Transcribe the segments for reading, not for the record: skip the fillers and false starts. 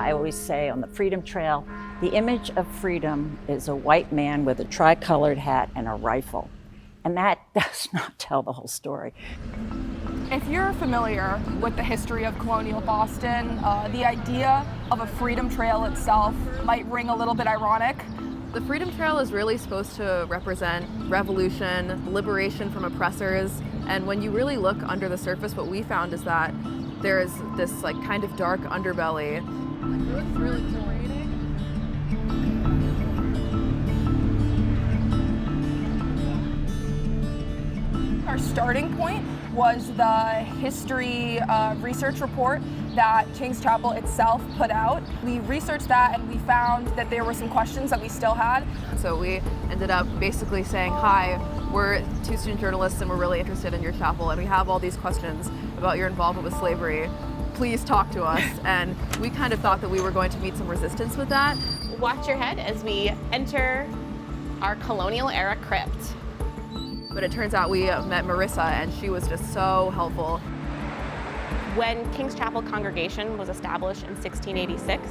I always say on the Freedom Trail, the image of freedom is a white man with a tricolored hat and a rifle. And that does not tell the whole story. If you're familiar with the history of colonial Boston, the idea of a freedom trail itself might ring a little bit ironic. The Freedom Trail is really supposed to represent revolution, liberation from oppressors, and when you really look under the surface, what we found is that there's this kind of dark underbelly. It's really exhilarating. Our starting point was the history research report that King's Chapel itself put out. We researched that and we found that there were some questions that we still had. So we ended up basically saying, hi, we're two student journalists and we're really interested in your chapel and we have all these questions about your involvement with slavery. Please talk to us. And we kind of thought that we were going to meet some resistance with that. Watch your head as we enter our colonial era crypt. But it turns out we met Marissa and she was just so helpful. When King's Chapel congregation was established in 1686,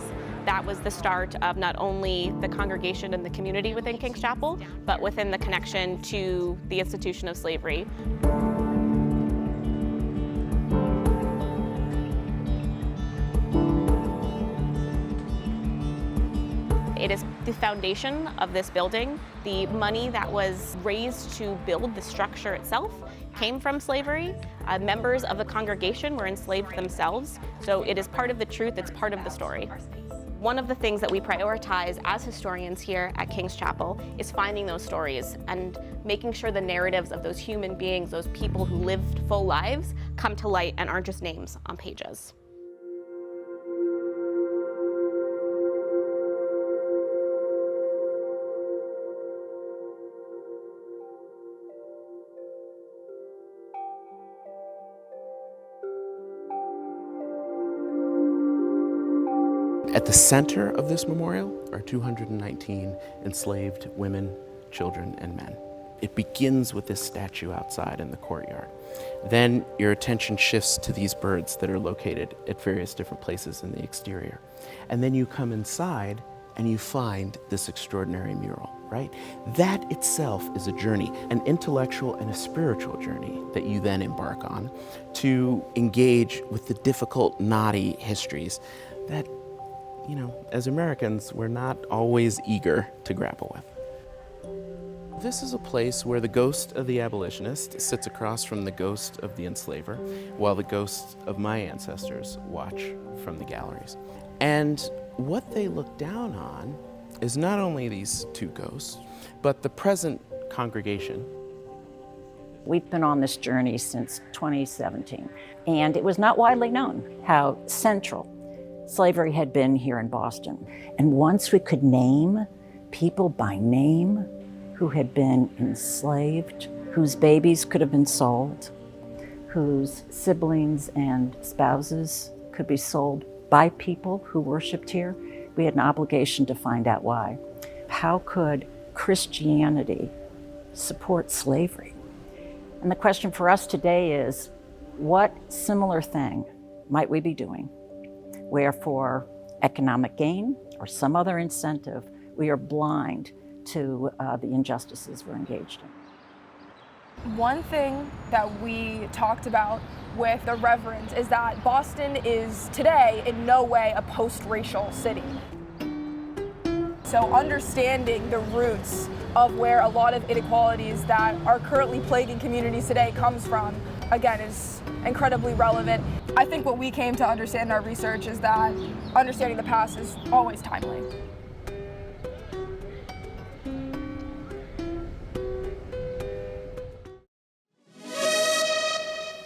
that was the start of not only the congregation and the community within King's Chapel, but within the connection to the institution of slavery. It is the foundation of this building. The money that was raised to build the structure itself came from slavery. Members of the congregation were enslaved themselves, so it is part of the truth, it's part of the story. One of the things that we prioritize as historians here at King's Chapel is finding those stories and making sure the narratives of those human beings, those people who lived full lives, come to light and aren't just names on pages. At the center of this memorial are 219 enslaved women, children, and men. It begins with this statue outside in the courtyard. Then your attention shifts to these birds that are located at various different places in the exterior. And then you come inside and you find this extraordinary mural, right? That itself is a journey, an intellectual and a spiritual journey that you then embark on to engage with the difficult, knotty histories that, as Americans, we're not always eager to grapple with. This is a place where the ghost of the abolitionist sits across from the ghost of the enslaver, while the ghosts of my ancestors watch from the galleries. And what they look down on is not only these two ghosts, but the present congregation. We've been on this journey since 2017, and it was not widely known how central slavery had been here in Boston. And once we could name people by name who had been enslaved, whose babies could have been sold, whose siblings and spouses could be sold by people who worshiped here, we had an obligation to find out why. How could Christianity support slavery? And the question for us today is, what similar thing might we be doing where for economic gain or some other incentive, we are blind to the injustices we're engaged in? One thing that we talked about with the Reverend is that Boston is today in no way a post-racial city. So understanding the roots of where a lot of inequalities that are currently plaguing communities today comes from, again, is incredibly relevant. I think what we came to understand in our research is that understanding the past is always timely.